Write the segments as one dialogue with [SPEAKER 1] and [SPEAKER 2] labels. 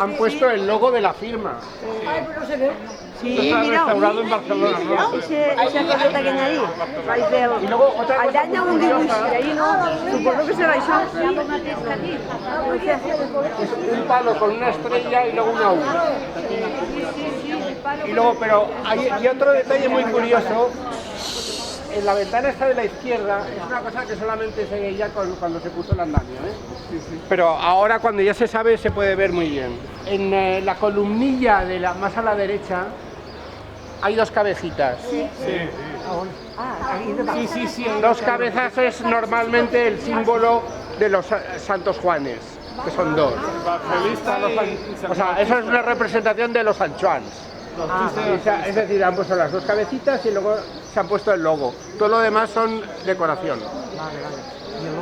[SPEAKER 1] han puesto el logo de la firma.
[SPEAKER 2] Ay, pero no se ve.
[SPEAKER 3] Sí,
[SPEAKER 1] Está
[SPEAKER 3] mira,
[SPEAKER 1] restaurado en Barcelona, ¿no?
[SPEAKER 3] esa coseta que hay ahí. Parece
[SPEAKER 1] Y luego otra cosa
[SPEAKER 3] allà hi ha un
[SPEAKER 1] muy
[SPEAKER 3] dibuix,
[SPEAKER 1] curiosa,
[SPEAKER 3] i ahí no, suposo que serà això.
[SPEAKER 1] es un palo con una estrella y luego una U. Y luego, pero hay otro detalle muy curioso. En la ventana esta de la izquierda es una cosa que solamente se veía cuando se puso el andamio, ¿eh? Pero ahora cuando ya se sabe se puede ver muy bien. En la columnilla de más a la derecha hay dos cabecitas. Dos cabezas es normalmente el símbolo de los santos Juanes, que son dos. O sea, eso es una representación de los San Juans. Es decir, han puesto las dos cabecitas y luego se han puesto el logo. Todo lo demás son decoración.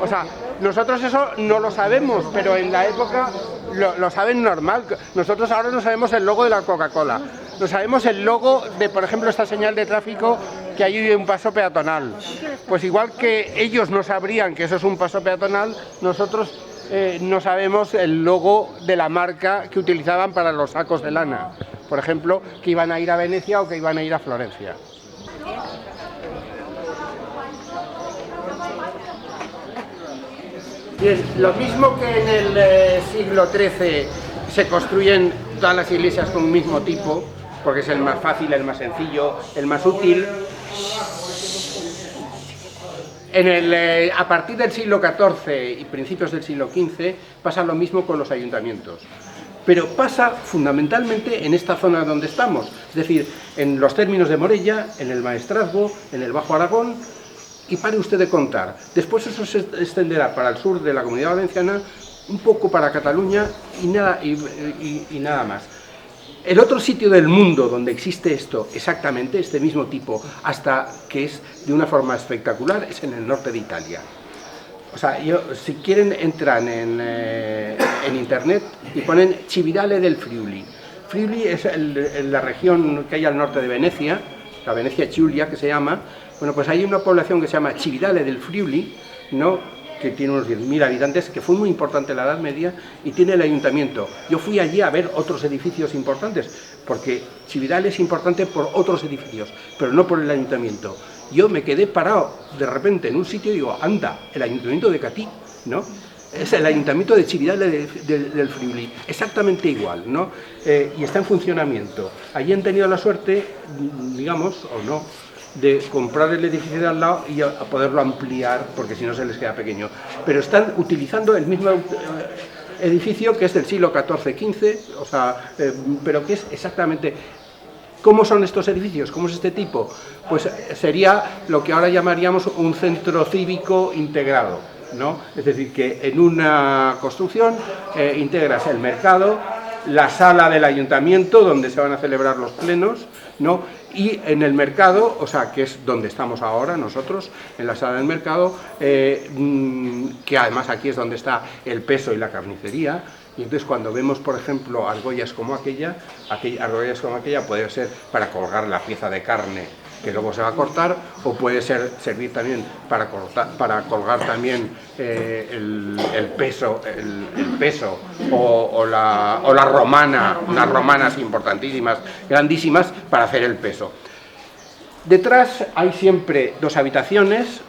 [SPEAKER 1] O sea, nosotros eso no lo sabemos, pero en la época lo saben normal. Nosotros ahora no sabemos el logo de la Coca-Cola. No sabemos el logo de, por ejemplo, esta señal de tráfico, que hay un paso peatonal. Pues igual que ellos no sabrían que eso es un paso peatonal, nosotros no sabemos el logo de la marca que utilizaban para los sacos de lana. Por ejemplo, que iban a ir a Venecia o que iban a ir a Florencia. Bien, lo mismo que en el siglo XIII se construyen todas las iglesias con un mismo tipo, porque es el más fácil, el más sencillo, el más útil. A partir del siglo XIV y principios del siglo XV pasa lo mismo con los ayuntamientos. Pero pasa fundamentalmente en esta zona donde estamos, es decir, en los términos de Morella, en el Maestrazgo, en el Bajo Aragón, y pare usted de contar. Después eso se extenderá para el sur de la Comunidad Valenciana, un poco para Cataluña y nada más. El otro sitio del mundo donde existe esto, exactamente, este mismo tipo, hasta que es de una forma espectacular, es en el norte de Italia. O sea, si quieren entran en internet y ponen Cividale del Friuli. Friuli es la región que hay al norte de Venecia, la Venecia Giulia que se llama. Bueno, pues hay una población que se llama Cividale del Friuli, ¿no?, que tiene unos 10.000 habitantes, que fue muy importante en la Edad Media, y tiene el ayuntamiento. Yo fui allí a ver otros edificios importantes, porque Cividale es importante por otros edificios, pero no por el ayuntamiento. Yo me quedé parado de repente en un sitio y digo, anda, el ayuntamiento de Catí, ¿no? Es el ayuntamiento de Cividale del Friuli, exactamente igual, ¿no? Y está en funcionamiento. Allí han tenido la suerte, digamos, o no, de comprar el edificio de al lado y a poderlo ampliar, porque si no se les queda pequeño. Pero están utilizando el mismo edificio, que es del siglo XIV-XV, o sea, pero que es exactamente... ¿Cómo son estos edificios? ¿Cómo es este tipo? Pues sería lo que ahora llamaríamos un centro cívico integrado, ¿no? Es decir, que en una construcción integras el mercado, la sala del ayuntamiento donde se van a celebrar los plenos, ¿no?, y en el mercado, o sea, que es donde estamos ahora nosotros, en la sala del mercado, que además aquí es donde está el peso y la carnicería. Y entonces cuando vemos, por ejemplo, argollas como aquella puede ser para colgar la pieza de carne que luego se va a cortar, o puede servir también para colgar también el peso o la romana, unas romanas importantísimas, grandísimas, para hacer el peso. Detrás hay siempre dos habitaciones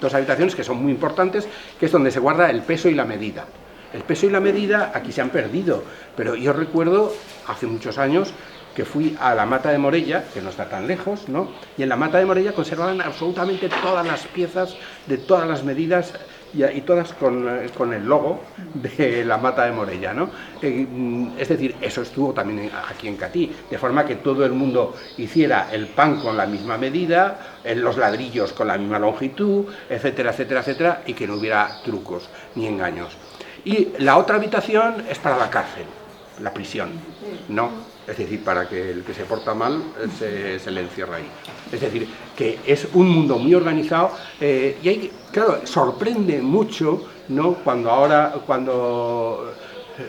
[SPEAKER 1] que son muy importantes, que es donde se guarda el peso y la medida. El peso y la medida aquí se han perdido, pero yo recuerdo hace muchos años que fui a la Mata de Morella, que no está tan lejos, ¿no? Y en la Mata de Morella conservaban absolutamente todas las piezas de todas las medidas y todas con el logo de la Mata de Morella, ¿no? Es decir, eso estuvo también aquí en Catí, de forma que todo el mundo hiciera el pan con la misma medida, los ladrillos con la misma longitud, etcétera, etcétera, etcétera, y que no hubiera trucos ni engaños. Y la otra habitación es para la cárcel, la prisión, ¿no? Es decir, para que el que se porta mal se le encierra ahí. Es decir, que es un mundo muy organizado y hay, claro, sorprende mucho, ¿no?, cuando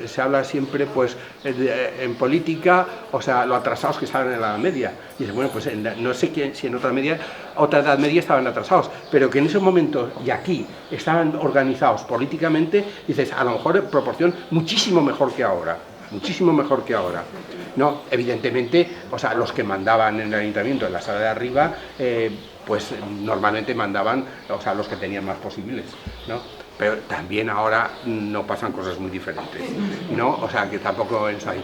[SPEAKER 1] se habla siempre, pues, en política, o sea, lo atrasados que estaban en la Edad Media. Y dice, bueno, pues no sé si en otra Edad Media estaban atrasados, pero que en esos momentos y aquí estaban organizados políticamente, dices, a lo mejor en proporción muchísimo mejor que ahora, muchísimo mejor que ahora. No, evidentemente, o sea, los que mandaban en el ayuntamiento, en la sala de arriba, pues normalmente mandaban, o sea, los que tenían más posibles, ¿no? Pero también ahora no pasan cosas muy diferentes, ¿no? O sea, que tampoco es ahí.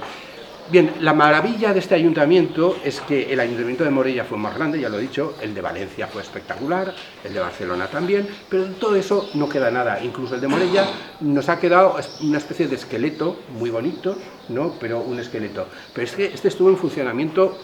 [SPEAKER 1] Bien, la maravilla de este ayuntamiento es que el ayuntamiento de Morella fue más grande, ya lo he dicho, el de Valencia fue espectacular, el de Barcelona también, pero de todo eso no queda nada. Incluso el de Morella nos ha quedado una especie de esqueleto muy bonito, ¿no? Pero un esqueleto. Pero es que este estuvo en funcionamiento.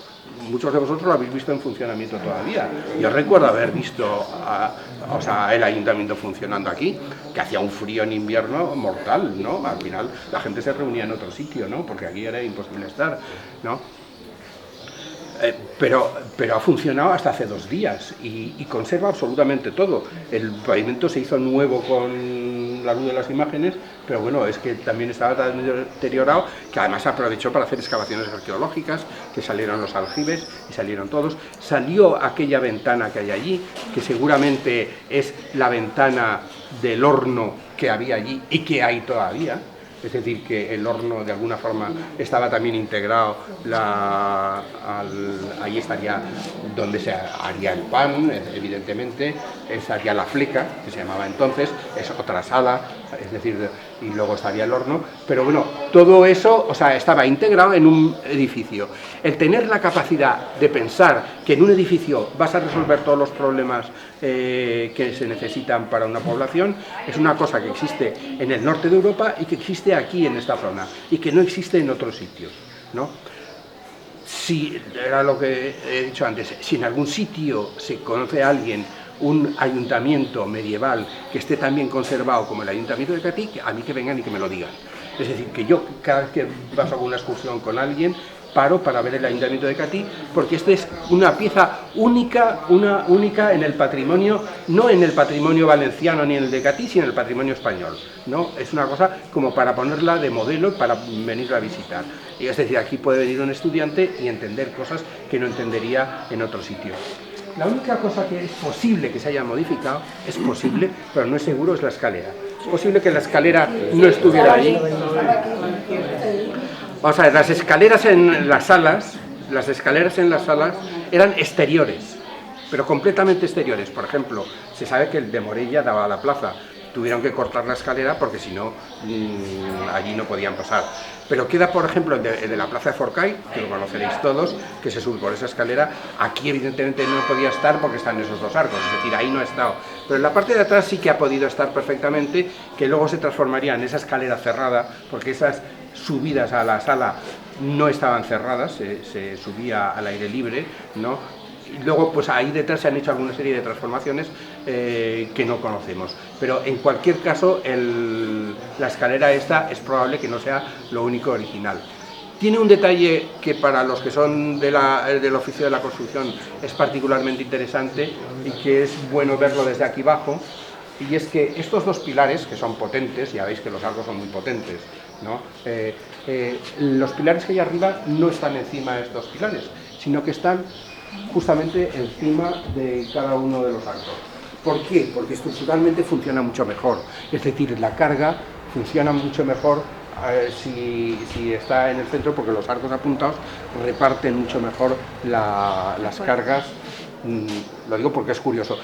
[SPEAKER 1] Muchos de vosotros lo habéis visto en funcionamiento todavía. Yo recuerdo haber visto o sea, el ayuntamiento funcionando aquí, que hacía un frío en invierno mortal, ¿no? Al final la gente se reunía en otro sitio, ¿no? Porque aquí era imposible estar, ¿no? Pero ha funcionado hasta hace 2 días y conserva absolutamente todo. El pavimento se hizo nuevo con la luz de las imágenes, pero bueno, es que también estaba tan deteriorado que además aprovechó para hacer excavaciones arqueológicas, que salieron los aljibes y salieron todos. Salió aquella ventana que hay allí, que seguramente es la ventana del horno que había allí y que hay todavía. Es decir, que el horno de alguna forma estaba también integrado, ahí estaría donde se haría el pan, evidentemente, estaría la fleca, que se llamaba entonces, es otra sala, es decir, y luego estaría el horno, pero bueno, todo eso, o sea, estaba integrado en un edificio. El tener la capacidad de pensar que en un edificio vas a resolver todos los problemas que se necesitan para una población, es una cosa que existe en el norte de Europa y que existe aquí en esta zona y que no existe en otros sitios, ¿no? Si, era lo que he dicho antes, si en algún sitio se conoce a alguien un ayuntamiento medieval que esté tan bien conservado como el ayuntamiento de Catí, a mí que vengan y que me lo digan. Es decir, que yo cada vez que paso alguna excursión con alguien, paro para ver el ayuntamiento de Catí, porque esta es una pieza única en el patrimonio, no en el patrimonio valenciano ni en el de Catí, sino en el patrimonio español, ¿no? Es una cosa como para ponerla de modelo para venirla a visitar. Y es decir, aquí puede venir un estudiante y entender cosas que no entendería en otro sitio. La única cosa que es posible que se haya modificado, es posible, pero no es seguro, es la escalera. Es posible que la escalera no estuviera ahí. O sea, las escaleras en las salas eran exteriores, pero completamente exteriores. Por ejemplo, se sabe que el de Morella daba a la plaza. Tuvieron que cortar la escalera porque si no, allí no podían pasar. Pero queda, por ejemplo, el de la plaza de Forcall, que lo conoceréis todos, que se sube por esa escalera. Aquí evidentemente no podía estar porque están esos 2 arcos, es decir, ahí no ha estado. Pero en la parte de atrás sí que ha podido estar perfectamente, que luego se transformaría en esa escalera cerrada, porque esas subidas a la sala no estaban cerradas, se subía al aire libre, ¿no? Y luego, pues ahí detrás se han hecho alguna serie de transformaciones que no conocemos. Pero en cualquier caso, la escalera esta es probable que no sea lo único original. Tiene un detalle que para los que son del oficio de la construcción es particularmente interesante y que es bueno verlo desde aquí abajo, y es que estos 2 pilares, que son potentes, ya veis que los arcos son muy potentes, ¿no? Los pilares que hay arriba no están encima de estos pilares, sino que están justamente encima de cada uno de los arcos. ¿Por qué? Porque estructuralmente funciona mucho mejor, es decir, la carga funciona mucho mejor si está en el centro, porque los arcos apuntados reparten mucho mejor las cargas. Lo digo porque es curioso.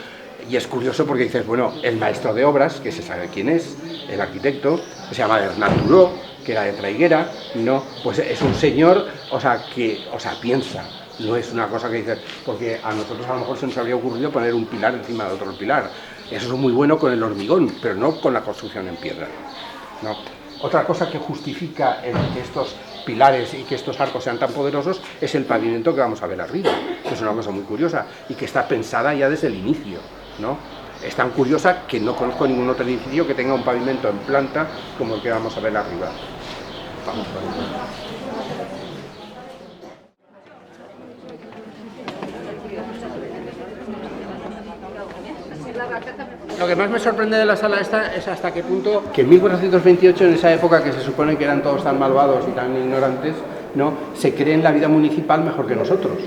[SPEAKER 1] Y es curioso porque dices, bueno, el maestro de obras, que se sabe quién es, el arquitecto, que se llama Hernán Turó, que era de Traiguera, ¿no? Pues es un señor, que piensa. No es una cosa que dices, porque a nosotros a lo mejor se nos habría ocurrido poner un pilar encima de otro pilar. Eso es muy bueno con el hormigón, pero no con la construcción en piedra, ¿no? Otra cosa que justifica que estos pilares y que estos arcos sean tan poderosos es el pavimento que vamos a ver arriba, que es una cosa muy curiosa y que está pensada ya desde el inicio, ¿no? Es tan curiosa que no conozco ningún otro edificio que tenga un pavimento en planta como el que vamos a ver arriba. Vamos por ahí. Lo que más me sorprende de la sala esta es hasta qué punto que en 1428, en esa época que se supone que eran todos tan malvados y tan ignorantes, ¿no?, se creen la vida municipal mejor que nosotros.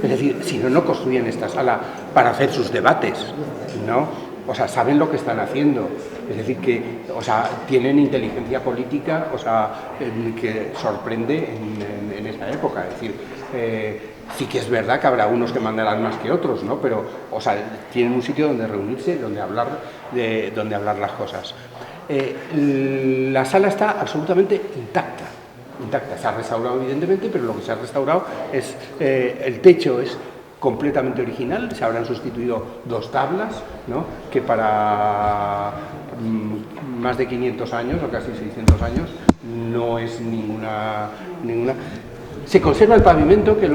[SPEAKER 1] Es decir, si no, no construyen esta sala para hacer sus debates, ¿no? O sea, saben lo que están haciendo. Es Es decir, que, o sea, tienen inteligencia política, o sea, que sorprende en esa época. Es decir, sí que es verdad que habrá unos que mandarán más que otros, ¿no? Pero, o sea, tienen un sitio donde reunirse, donde hablar las cosas. La sala está absolutamente intacta. Se ha restaurado evidentemente, pero lo que se ha restaurado es el techo es completamente original, se habrán sustituido 2 tablas, ¿no? Que para más de 500 años o casi 600 años no es ninguna. Se conserva el pavimento, que es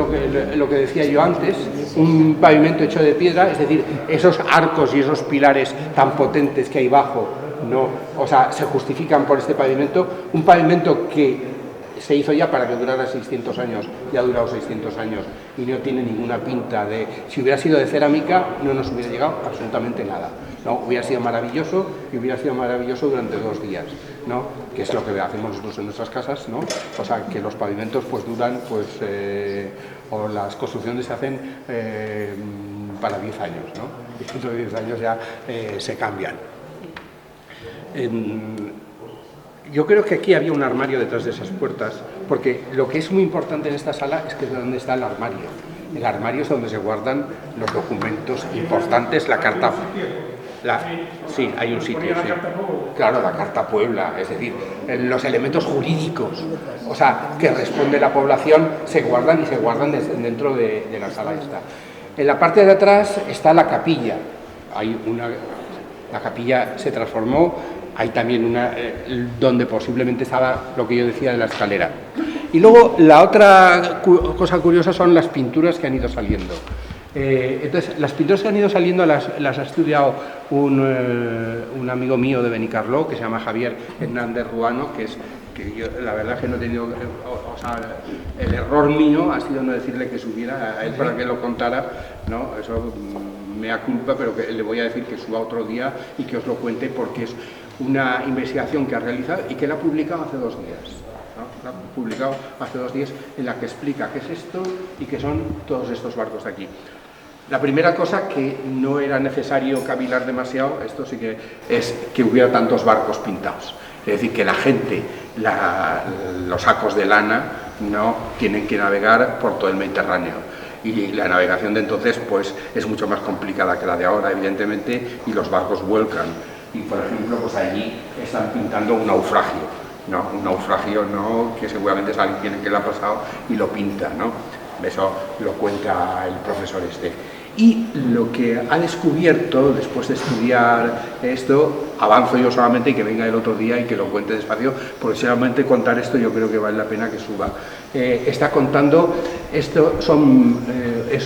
[SPEAKER 1] lo que decía yo antes, un pavimento hecho de piedra, es decir, esos arcos y esos pilares tan potentes que hay bajo, no, o sea, se justifican por este pavimento, un pavimento que se hizo ya para que durara 600 años, ya ha durado 600 años y no tiene ninguna pinta de... Si hubiera sido de cerámica no nos hubiera llegado absolutamente nada, ¿no? Hubiera sido maravilloso y hubiera sido maravilloso durante 2 días, ¿no? Que es lo que hacemos nosotros en nuestras casas, ¿no? O sea, que los pavimentos pues duran, pues, o las construcciones se hacen para 10 años, ¿no? Y dentro de 10 años ya se cambian. Yo creo que aquí había un armario detrás de esas puertas, porque lo que es muy importante en esta sala es que es donde está el armario. El armario es donde se guardan los documentos importantes, la carta... Sí, hay un sitio, sí. Claro, la Carta Puebla, es decir, los elementos jurídicos, o sea, que responde la población, se guardan dentro de la sala esta. En la parte de atrás está la capilla. La capilla se transformó. Hay también una donde posiblemente estaba lo que yo decía de la escalera. Y luego la otra cosa curiosa son las pinturas que han ido saliendo. Entonces, las pinturas que han ido saliendo las ha estudiado un amigo mío de Benicarló, que se llama Javier Hernández Ruano, que yo la verdad es que no he tenido, o sea, el error mío ha sido no decirle que subiera a él para que lo contara, ¿no? Eso me da culpa, pero que le voy a decir que suba otro día y que os lo cuente, porque es una investigación que ha realizado y que la ha publicado hace 2 días. ¿No? La ha publicado hace 2 días en la que explica qué es esto y qué son todos estos barcos de aquí. La primera cosa, que no era necesario cavilar demasiado, esto sí que es que hubiera tantos barcos pintados. Es decir, que la gente, los sacos de lana, no tienen que navegar por todo el Mediterráneo. Y la navegación de entonces pues es mucho más complicada que la de ahora, evidentemente, y los barcos vuelcan. Y por ejemplo, pues allí están pintando un naufragio, ¿no? Un naufragio, ¿no? Que seguramente es alguien que le ha pasado y lo pinta, ¿no? Eso lo cuenta el profesor este. Y lo que ha descubierto después de estudiar esto, avanzo yo solamente y que venga el otro día y que lo cuente despacio, porque solamente contar esto yo creo que vale la pena que suba. Está contando, esto es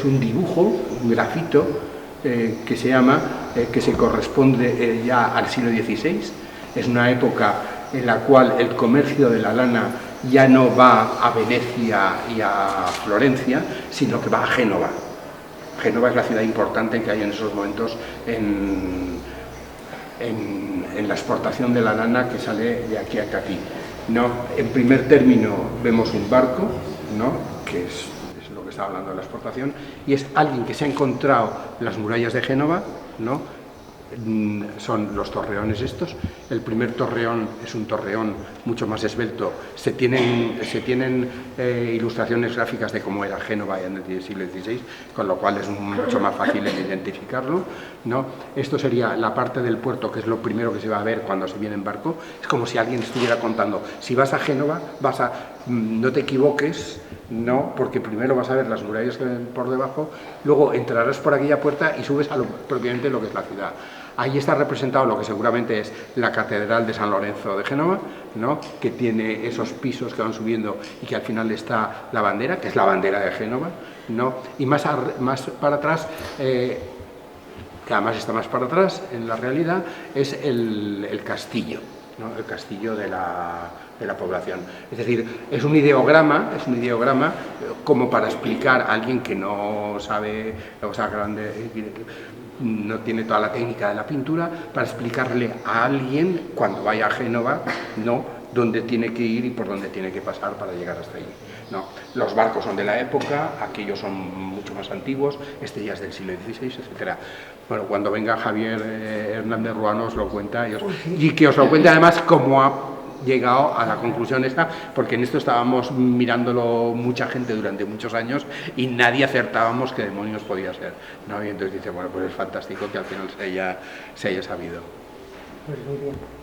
[SPEAKER 1] un dibujo, un grafito, que se llama, que se corresponde ya al siglo XVI. Es una época en la cual el comercio de la lana ya no va a Venecia y a Florencia, sino que va a Génova. Génova es la ciudad importante que hay en esos momentos en la exportación de la lana que sale de aquí a aquí, ¿no? En primer término vemos un barco, ¿no? Que es lo que estaba hablando de la exportación, y es alguien que se ha encontrado las murallas de Génova, ¿no? Son los torreones estos. El primer torreón es un torreón mucho más esbelto. Se tienen ilustraciones gráficas de cómo era Génova en el siglo XVI, con lo cual es mucho más fácil de identificarlo, ¿no? Esto sería la parte del puerto, que es lo primero que se va a ver cuando se viene en barco. Es como si alguien estuviera contando, si vas a Génova, no te equivoques, no, porque primero vas a ver las murallas que ven por debajo, luego entrarás por aquella puerta y subes a propiamente lo que es la ciudad. Ahí está representado lo que seguramente es la Catedral de San Lorenzo de Génova, ¿no? Que tiene esos pisos que van subiendo y que al final está la bandera, que es la bandera de Génova, ¿no? Y más para atrás, que además está más para atrás en la realidad, es el castillo, ¿no? El castillo de la población. Es decir, es un ideograma como para explicar a alguien que no sabe, o sea, no tiene toda la técnica de la pintura, para explicarle a alguien cuando vaya a Génova, ¿no? dónde tiene que ir y por dónde tiene que pasar para llegar hasta allí. No, los barcos son de la época, aquellos son mucho más antiguos, este ya es del siglo XVI, etcétera. Bueno, cuando venga Javier Hernández Ruano os lo cuenta y que os lo cuente además cómo ha llegado a la conclusión esta, porque en esto estábamos mirándolo mucha gente durante muchos años y nadie acertábamos qué demonios podía ser, ¿no? Y entonces dice, bueno, pues es fantástico que al final se haya sabido.
[SPEAKER 2] Pues muy bien.